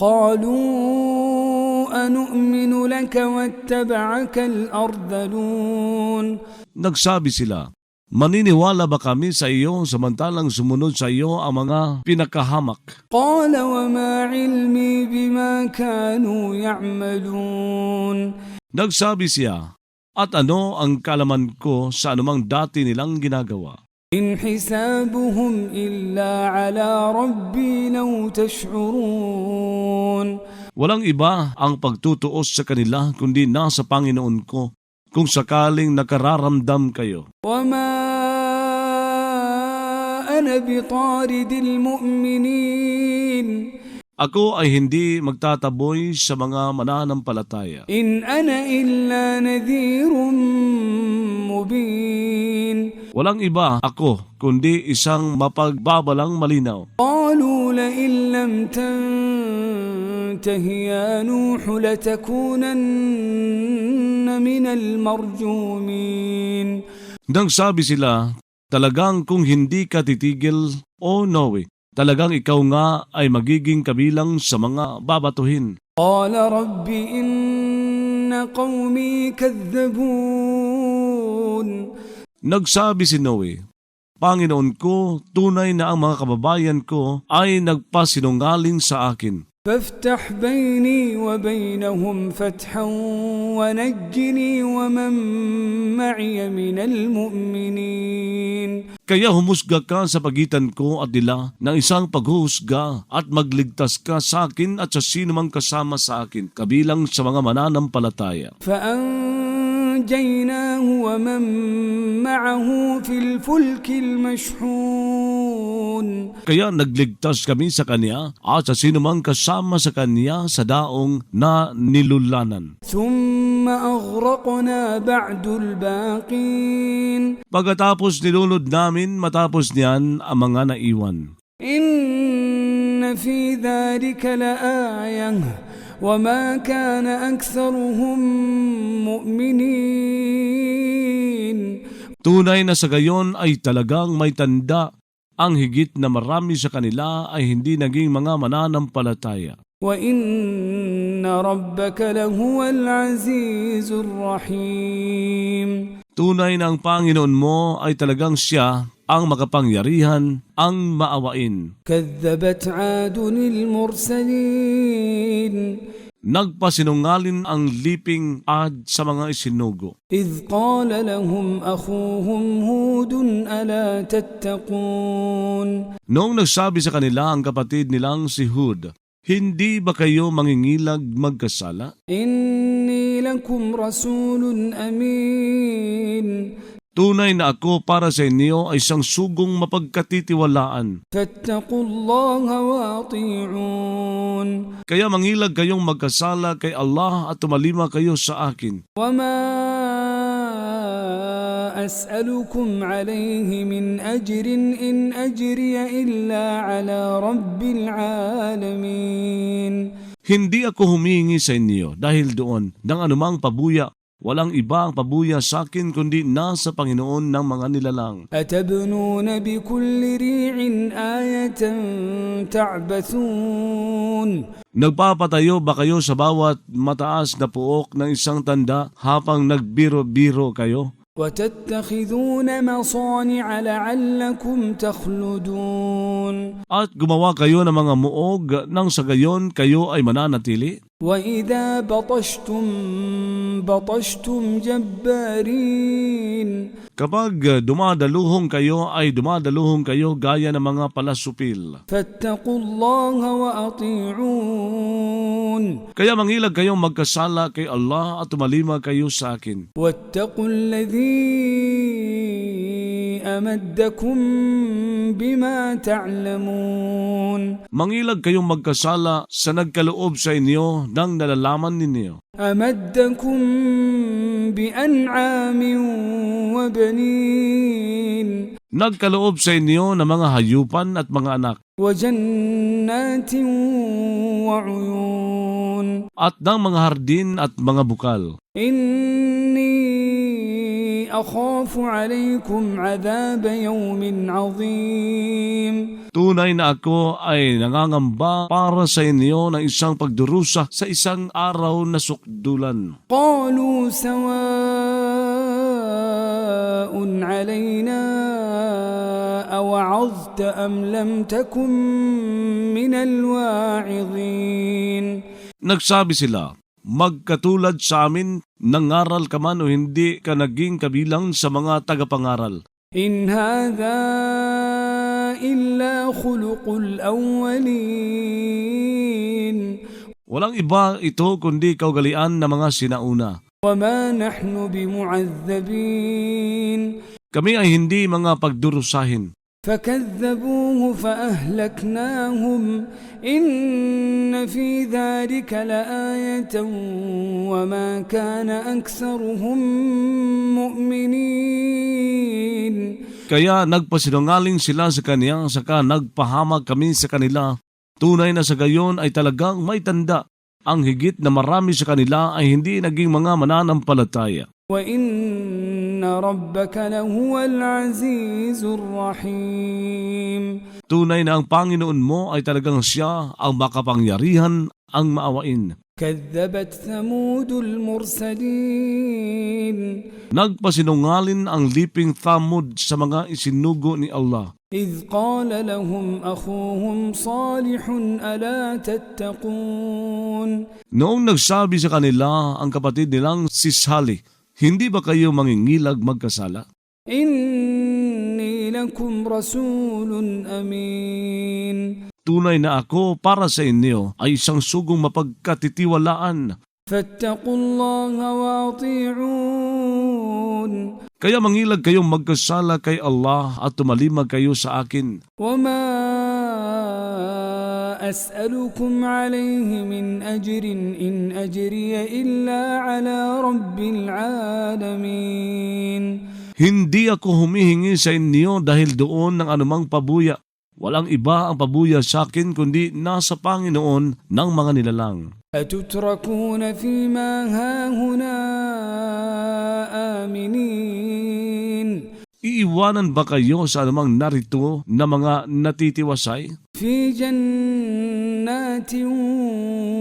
قالوا أنؤمن لك واتبعك الأرذلون. Nagsabi sila, maniniwala ba kami sa iyo samantalang sumunod sa iyo ang mga pinakahamak? قال وما علمي بما كانوا يعملون. Nagsabi siya, at ano ang kalaman ko sa anumang dati nilang ginagawa? إن حسابهم إلا على ربي لو تشعرون. Walang iba ang pagtutuos sa kanila kundi nasa Panginoon ko kung sakaling nakararamdam kayo. وما أنا بطارد المؤمنين. Ako ay hindi magtataboy sa mga mananampalataya. إن أنا إلا نذير مبين. Walang iba ako kundi isang mapagbabalang malinaw. قالوا لئن لم تنته يا نوح لتكونن من المرجومين. Nang sabi sila, talagang kung hindi ka titigil, o Noe, talagang ikaw nga ay magiging kabilang sa mga babatuhin. قال رب إن قومي كذبون. Nagsabi si Noe, Panginoon ko, tunay na ang mga kababayan ko ay nagpasinungaling sa akin. فافتح بيني وبينهم فتحا ونجني ومن معي من المؤمنين. Kaya humusga ka sa pagitan ko at nila ng isang paghuhusga at magligtas ka sa akin at sa sino mang kasama sa akin, kabilang sa mga mananampalataya. فأنجيناه ومن معه في الفلك المشحون. Kaya nagligtas kami sa kanya at sa sino mang kasama sa kanya sa daong na nilulanan. ثم أغرقنا بعد الباقين. Pagkatapos nilunod namin matapos niyan ang mga naiwan. إن في ذلك لآية وما كان أكثرهم مؤمنين. Tunay na sa gayon ay talagang may tanda ang higit na marami sa kanila ay hindi naging mga mananampalataya. وإن ربك لهو العزيز الرحيم. Tunay na ang Panginoon mo ay talagang siya ang makapangyarihan, ang maawain. كذبت عاد المرسلين. Nagpasinungalin ang liping Ad sa mga isinugo. إذ قال لهم أخوهم هود ألا تتقون. Noong nagsabi sa kanila ang kapatid nilang si Hud, hindi ba kayo mangingilag magkasala? إني لكم رسول أمين. Tunay na ako para sa inyo ay isang sugong mapagkatitiwalaan. فاتقوا الله وأطيعون. Kaya mangilag kayong magkasala kay Allah at tumalima kayo sa akin. وما أسألكم عليه من أجر إن أجري إلا على رب العالمين. Hindi ako humingi sa inyo dahil doon ng anumang pabuya. Walang iba ang pabuya sa akin kundi nasa Panginoon ng mga nilalang. أتبنون بكل ريع آية تعبثون. Nagpapatayo ba kayo sa bawat mataas na puok ng isang tanda habang nagbiro-biro kayo? وتتخذون مصانع لعلكم تخلدون. At gumawa kayo ng mga muog nang sa gayon kayo ay mananatili? وإذا بطشتم بطشتم جبارين. Kapag dumadaluhong kayo ay dumadaluhong kayo gaya ng mga palasupil. فاتقوا الله وأطيعون. Kaya mangilag kayong magkasala kay Allah at tumalima kayo sa akin. واتقوا الذي أمدكم بما تعلمون. Mangilag kayong magkasala sa nagkaloob sa inyo ng nalalaman ninyo. أمدكم بأنعام وبنين. Nagkaloob sa inyo ng mga hayupan at mga anak. وجنات وعيون. At ng mga hardin at mga bukal. إني أخاف عليكم عذاب يوم عظيم. Tunay na ako ay nangangamba para sa inyo ng isang pagdurusa sa isang araw na sukdulan. قالوا سواء علينا أوعظت أم لم تكن من الواعظين. Nagsabi sila, magkatulad sa amin, nangaral ka man o hindi ka naging kabilang sa mga tagapangaral. إن هذا إلا خلق الأولين. Walang iba ito kundi kaugalian ng mga sinauna. وما نحن بمعذبين. Kami ay hindi mga pagdurusahin. فكذبوه فأهلكناهم إن في ذلك لآية وما كان أكثرهم مؤمنين. Kaya nagpasinungaling sila sa kanya, saka nagpahamag kami sa kanila. Tunay na sa gayon ay talagang may tanda. Ang higit na marami sa kanila ay hindi naging mga mananampalataya. وإن ربك لهو العزيز الرحيم. Tunay na ang Panginoon mo ay talagang siya ang makapangyarihan, ang maawain. كذبت ثمود المرسلين. Nagpasinungalin ang liping Thamud sa mga isinugo ni Allah. إذ قال لهم أخوهم صالح ألا تتقون. Noong nagsabi sa kanila ang kapatid nilang si Salih, hindi ba kayo mangingilag magkasala? إني لكم رسول أمين. Tunay na ako para sa inyo ay isang sugong mapagkatitiwalaan. فاتقوا الله وأطيعون. Kaya mangilag kayong magkasala kay Allah at tumalimag kayo sa akin. وما أسألكم عليه من أجر إن أجري إلا على رب العالمين. Hindi ako humihingi sa inyo dahil doon ng anumang pabuya. Walang iba ang pabuya sa akin kundi nasa Panginoon ng mga nilalang. أتتركون فيما هاهنا آمنين. Iiwanan ba kayo sa anumang narito na mga natitiwasay? في جنات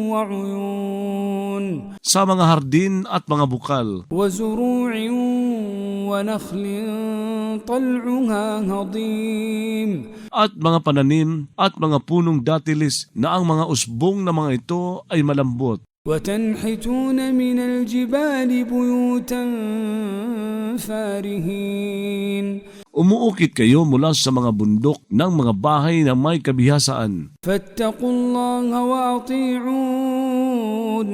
وعيون. Sa mga hardin at mga bukal, وزروع ونخل طلعها هضيم. at mga pananim at mga punong datilis na ang mga usbong na mga ito ay malambot. وتنحتون من الجبال بيوتا فارهين. Umuukit kayo mula sa mga bundok ng mga bahay na may kabihasaan. فاتقوا الله وأطيعون.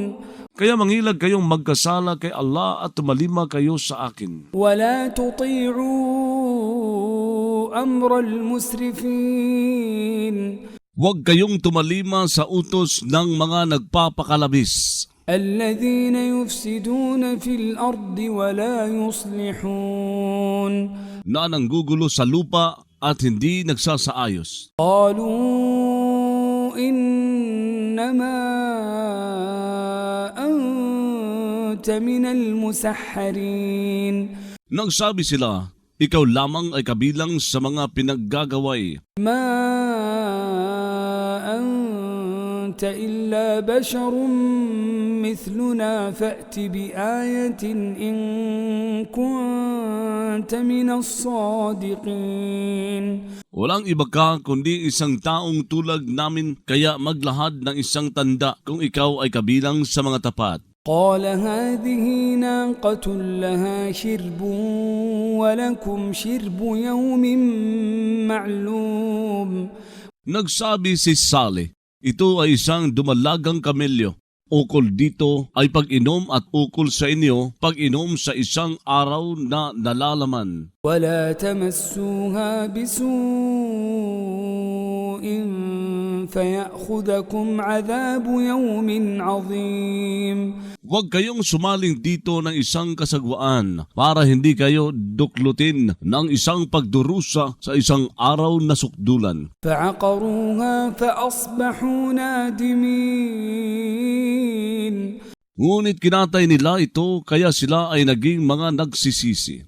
Kaya mangilag kayong magkasala kay Allah at tumalima kayo sa akin. ولا تطيعوا أمر المسرفين. Huwag kayong tumalima sa utos ng mga nagpapakalabis, الذين يفسدون في الأرض ولا يصلحون. na nanggugulo sa lupa at hindi nagsasaayos. قالوا إنما أنت من المسحرين. Nagsabi sila, ikaw lamang ay kabilang sa mga pinaggagaway. ما أنت إلا بشر مثلنا فأت بآية إن كنت من الصادقين. Walang iba ka kundi isang taong tulad namin, kaya maglahad ng isang tanda kung ikaw ay kabilang sa mga tapat. قال هذه ناقة لها شرب ولكم شرب يوم معلوم. Nagsabi si Saleh, ito ay isang dumalagang kamelyo. Ukol dito ay pag-inom at ukol sa inyo pag-inom sa isang araw na nalalaman. ولا تمسوها بسوء فيأخذكم عذاب يوم عظيم. Huwag kayong sumaling dito ng isang kasagwaan para hindi kayo duklutin ng isang pagdurusa sa isang araw na sukdulan. فعقروها فأصبحوا نادمين. Ngunit kinatay nila ito kaya sila ay naging mga nagsisisi.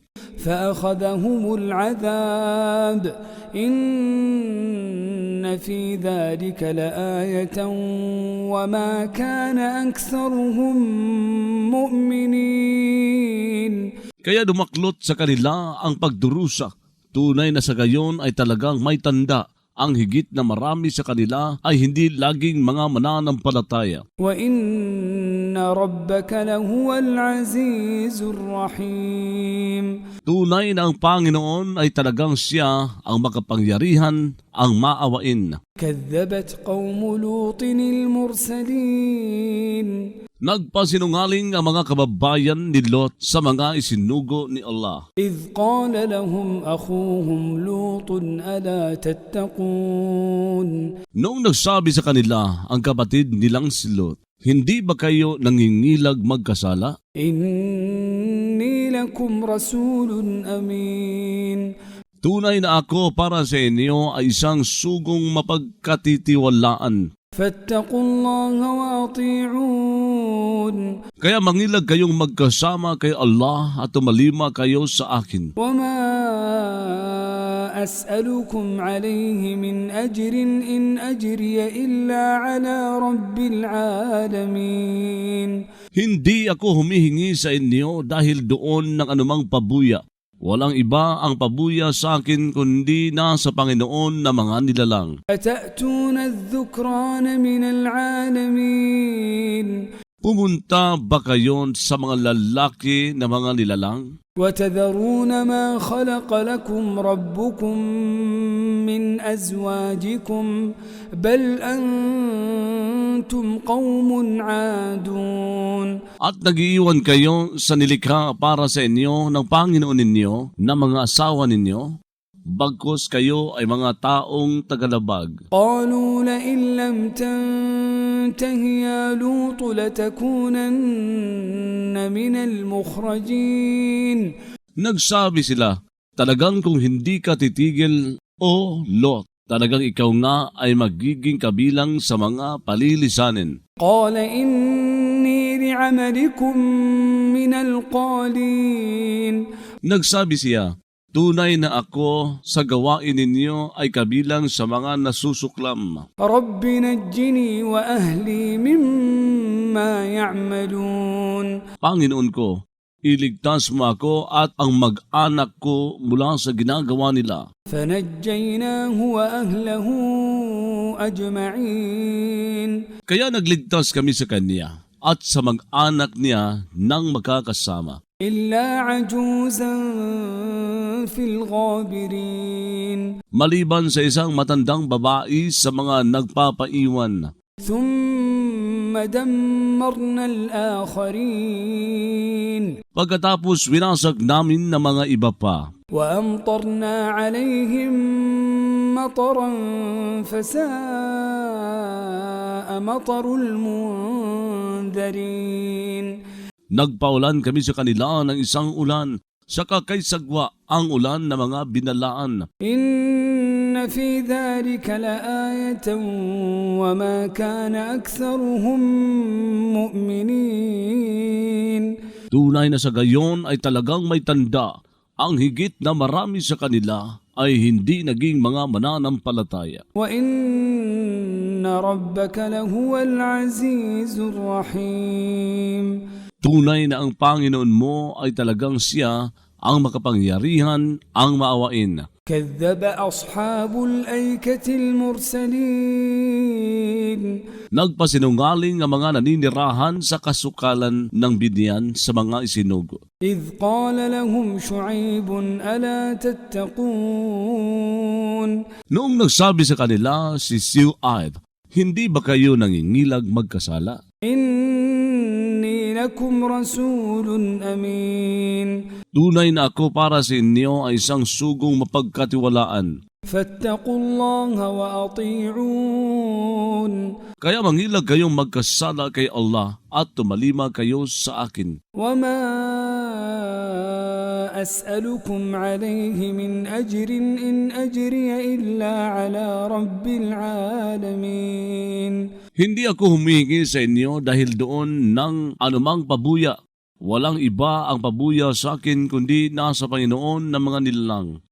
فأخذهم العذاب إن في ذلك لآية وما كان أكثرهم مؤمنين. Kaya dumaklot sa kanila ang pagdurusa. Tunay na sa gayon ay talagang may tanda. Ang higit na marami sa kanila ay hindi laging mga mananampalataya. وَإِنَّ رَبَّكَ لَهُوَ الْعَزِيزُ الرَّحِيمُ. Tunay na ang Panginoon ay talagang siya ang makapangyarihan, ang maawain. كَذَّبَتْ قَوْمُ لُوطٍ الْمُرْسَلِينَ. Nagpasinungaling ang mga kababayan ni Lot sa mga isinugo ni Allah. إِذْ قَالَ لَهُمْ أَخُوهُمْ لُوطٌ أَلَا تَتَّقُونَ. Noong nagsabi sa kanila ang kapatid nilang si Lot, hindi ba kayo nangingilag magkasala? إِنِّي لَكُمْ رَسُولٌ أَمِينٌ. Tunay na ako para sa inyo ay isang sugong mapagkatitiwalaan. فَاتَّقُوا اللَّهَ وَأَطِيعُونِ. Kaya mangilag kayong magkasama kay Allah at tumalima kayo sa akin. وَمَا أَسْأَلُكُمْ عَلَيْهِ مِنْ أَجْرٍ إِنْ أَجْرِيَ إِلَّا عَلَى رَبِّ الْعَالَمِينَ. Hindi ako humihingi sa inyo dahil doon ng anumang pabuya. Walang iba ang pabuya sa akin kundi nasa Panginoon na mga nilalang. أَتَأْتُونَ الذُّكْرَانَ مِنَ الْعَالَمِينَ. Pumunta ba kayo sa mga lalaki na mga nilalang? وَتَذَرُونَ مَا خَلَقَ لَكُمْ رَبُّكُمْ مِنْ أَزْوَاجِكُمْ بَلْ أَنْتُمْ قَوْمٌ عَادُونَ. At nag-iiwan kayo sa nilikha para sa inyo ng Panginoon ninyo na mga asawa ninyo, bagkus kayo ay mga taong tagalabag. قَالُوا لَئِنْ لَمْ تَنْتَهِ يَا لُوطُ لَتَكُونَنَّ مِنَ الْمُخْرَجِينَ. Nagsabi sila, talagang kung hindi ka titigil, O Lot, talagang ikaw nga ay magiging kabilang sa mga palilisanin. قَالَ إِنِّي لِعَمَلِكُمْ مِنَ الْقَالِينَ. Nagsabi siya, tunay na ako sa gawain ninyo ay kabilang sa mga nasusuklam. رَبِّ نَجِّنِي وَأَهْلِي مِمَّا يَعْمَلُونَ. Panginoon ko, iligtas mo ako at ang mag-anak ko mula sa ginagawa nila. فَنَجَّيْنَاهُ وَأَهْلَهُ أَجْمَعِينَ. Kaya nagligtas kami sa kanya at sa mag-anak niya nang magkakasama. إِلَّا عَجُوزًا فِي الْغَابِرِينَ. Maliban sa isang matandang babae sa mga nagpapaiwan. ثُمَّ دَمَّرْنَا الْآخَرِينَ. Pagkatapos winasag namin ng mga iba pa. وَأَمْطَرْنَا عَلَيْهِمْ مَطَرًا فَسَاءَ مَطَرُ الْمُنذَرِينَ. Nagpaulan kami sa kanila ng isang ulan, saka kay sagwa ang ulan ng mga binalaan. إِنَّ فِي ذَلِكَ لَآيَةً وَمَا كَانَ أَكْثَرُهُم مُؤْمِنِينَ. Tunay na sa gayon ay talagang may tanda. Ang higit na marami sa kanila ay hindi naging mga mananampalataya. وَإِنَّ رَبَّكَ لَهُوَ الْعَزِيزُ الرَّحِيمُ. Tunay na ang Panginoon mo ay talagang siya ang makapangyarihan, ang maawain. كَذَّبَ أَصْحَابُ الْأَيْكَةِ الْمُرْسَلِينَ. Nagpasinungaling ang mga naninirahan sa kasukalan ng binyan sa mga isinugo. إِذْ قَالَ لَهُمْ شُعَيْبٌ أَلَا تَتَّقُونَ. Noong nagsabi sa kanila si Shuaib, hindi ba kayo nangingilag magkasala? إِنِّي لَكُمْ رَسُولٌ أَمِينٌ. Tunay na ako para sa inyo ay isang sugong mapagkatiwalaan. فَاتَّقُوا اللَّهَ وَأَطِيعُونِ. Kaya mangilag kayong magkasala kay Allah at tumalima kayo sa akin. وَمَا أَسْأَلُكُمْ عَلَيْهِ مِنْ أَجْرٍ إِنْ أَجْرِيَ إِلَّا عَلَى رَبِّ الْعَالَمِينَ. Hindi ako humingi sa inyo dahil doon ng anumang pabuya. Walang iba ang pabuya sa akin kundi nasa Panginoon ng mga nilalang.